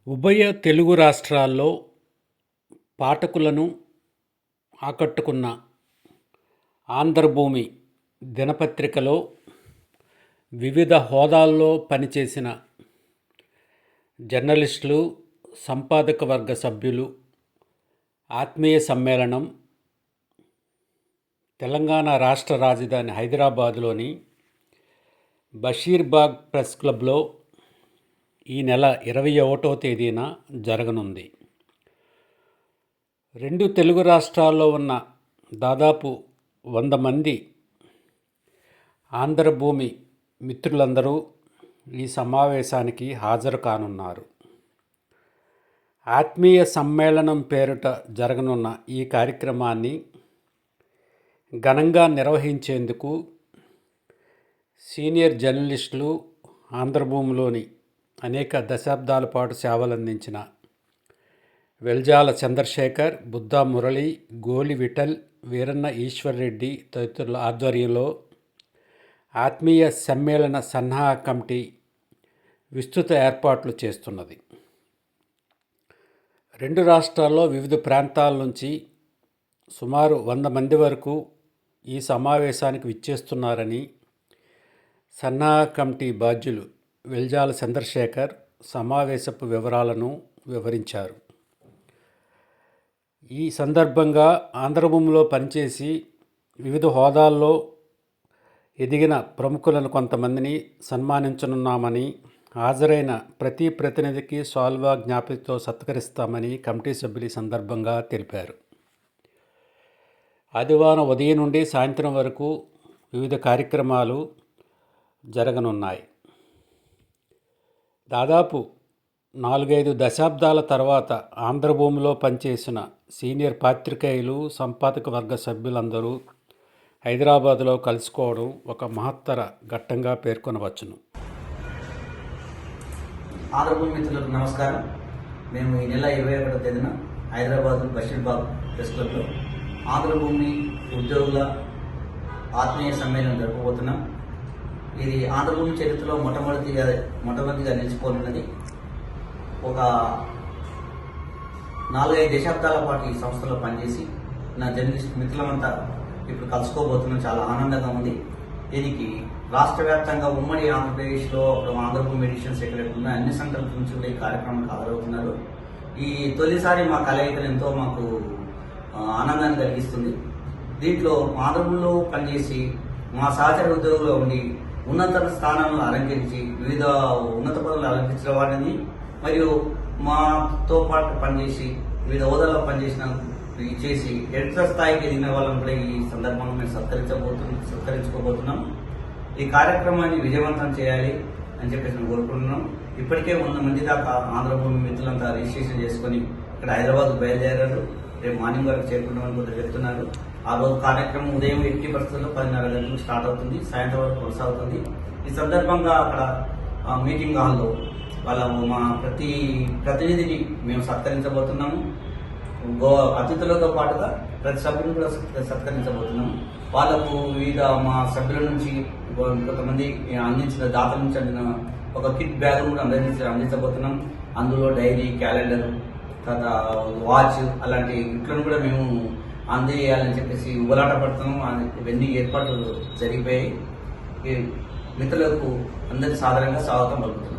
ఉభయ తెలుగు రాష్ట్రాల్లో పాఠకులను ఆకట్టుకున్న ఆంధ్రభూమి దినపత్రికలో వివిధ హోదాల్లో పనిచేసిన జర్నలిస్టులు, సంపాదక వర్గ సభ్యులు ఆత్మీయ సమ్మేళనం తెలంగాణ రాష్ట్ర రాజధాని హైదరాబాదులోని బషీర్బాగ్ ప్రెస్ క్లబ్లో ఈ నెల 21వ తేదీన జరగనుంది. రెండు తెలుగు రాష్ట్రాల్లో ఉన్న దాదాపు 100 మంది ఆంధ్రభూమి మిత్రులందరూ ఈ సమావేశానికి హాజరు కానున్నారు. ఆత్మీయ సమ్మేళనం పేరిట జరగనున్న ఈ కార్యక్రమాన్ని ఘనంగా నిర్వహించేందుకు సీనియర్ జర్నలిస్టులు, ఆంధ్రభూమిలోని అనేక దశాబ్దాల పాటు సేవలందించిన వెల్జాల చంద్రశేఖర్, బుద్ధా మురళి, గోలి విఠల్, వీరన్న ఈశ్వర్ రెడ్డి తదితరుల ఆధ్వర్యంలో ఆత్మీయ సమ్మేళన సన్నాహ కమిటీ విస్తృత ఏర్పాట్లు చేస్తున్నది. రెండు రాష్ట్రాల్లో వివిధ ప్రాంతాల నుంచి సుమారు 100 మంది వరకు ఈ సమావేశానికి విచ్చేస్తున్నారని సన్నాహ కమిటీ బాధ్యులు వెల్జాల చంద్రశేఖర్ సమావేశపు వివరాలను వివరించారు. ఈ సందర్భంగా ఆంధ్రభూమిలో పనిచేసి వివిధ హోదాల్లో ఎదిగిన ప్రముఖులను కొంతమందిని సన్మానించనున్నామని, హాజరైన ప్రతి ప్రతినిధికి సాల్వా జ్ఞాపికతో సత్కరిస్తామని కమిటీ సభ్యులు ఈ సందర్భంగా తెలిపారు. ఆదివారం ఉదయం నుండి సాయంత్రం వరకు వివిధ కార్యక్రమాలు జరగనున్నాయి. దాదాపు 4-5 దశాబ్దాల తర్వాత ఆంధ్రభూమిలో పనిచేసిన సీనియర్ పాత్రికేయులు, సంపాదక వర్గ సభ్యులందరూ హైదరాబాదులో కలుసుకోవడం ఒక మహత్తర ఘట్టంగా పేర్కొనవచ్చును. ఆంధ్రభూమి మిత్రులకు నమస్కారం. మేము ఈ నెల 21వ తేదీన హైదరాబాద్ బషీర్బాగ్ ప్రెస్ క్లబ్లో ఆంధ్రభూమి ఉద్యోగుల ఆత్మీయ సమ్మేళనం జరపబోతున్నాం. ఇది ఆంధ్రభూమి చరిత్రలో మొట్టమొదటిగా నిలిచిపోనున్నది. ఒక 4-5 దశాబ్దాల పాటు ఈ సంస్థలో పనిచేసి నా జర్నలిస్ట్ మిత్రులమంతా ఇప్పుడు కలుసుకోబోతున్నాం. చాలా ఆనందంగా ఉంది. దీనికి రాష్ట్ర వ్యాప్తంగా ఉమ్మడి ఆంధ్రప్రదేశ్లో ఆంధ్రభూమి ఎడిషన్స్ ఎక్కడెక్కడ ఉన్న అన్ని సెంటర్ల నుంచి కూడా ఈ కార్యక్రమానికి హాజరవుతున్నారు. ఈ తొలిసారి మా కలయికలు ఎంతో మాకు ఆనందాన్ని కలిగిస్తుంది. దీంట్లో ఆంధ్రభూమిలో పనిచేసి మా సహచర ఉద్యోగులు ఉండి ఉన్నత స్థానాలను అలంకరించి వివిధ ఉన్నత పదవులు అలంకరించిన వారిని, మరియు మాతో పాటు పనిచేసి వివిధ హోదాల్లో చేసి ఎడిటర్ స్థాయికి ఎదిగిన వాళ్ళని కూడా ఈ సందర్భంగా మేము సత్కరించుకోబోతున్నాం. ఈ కార్యక్రమాన్ని విజయవంతం చేయాలి అని చెప్పేసి మేము కోరుకుంటున్నాం. ఇప్పటికే 100 మంది దాకా ఆంధ్రభూమి మిత్రులంతా రిజిస్ట్రేషన్ చేసుకుని ఇక్కడ హైదరాబాద్ బయలుదేరారు. రేపు మార్నింగ్ వరకు చేరుకుంటామని కొందరు చెప్తున్నారు. ఆ రోజు కార్యక్రమం ఉదయం 8:10 10:30 గంటలకు స్టార్ట్ అవుతుంది, సాయంత్రం వరకు కొనసాగుతుంది. ఈ సందర్భంగా అక్కడ మీటింగ్ హాల్లో మా ప్రతి ప్రతినిధిని మేము సత్కరించబోతున్నాము. అతిథులతో పాటుగా ప్రతి సభ్యుని కూడా సత్కరించబోతున్నాము. వాళ్లకు వివిధ మా సభ్యుల నుంచి కొంతమంది అందించిన దాతల నుంచి అందిన ఒక కిట్ బ్యాగ్ కూడా అందించబోతున్నాం. అందులో డైరీ, క్యాలెండర్, తర్వాత వాచ్ అలాంటి గిఫ్ట్లను కూడా మేము అందజేయాలని చెప్పేసి ఉబలాట పడుతున్నాం. ఇవన్నీ ఏర్పాట్లు జరిగిపోయాయి. మిత్రులకు అందరి సాధారణంగా స్వాగతం పలుకుతున్నాం.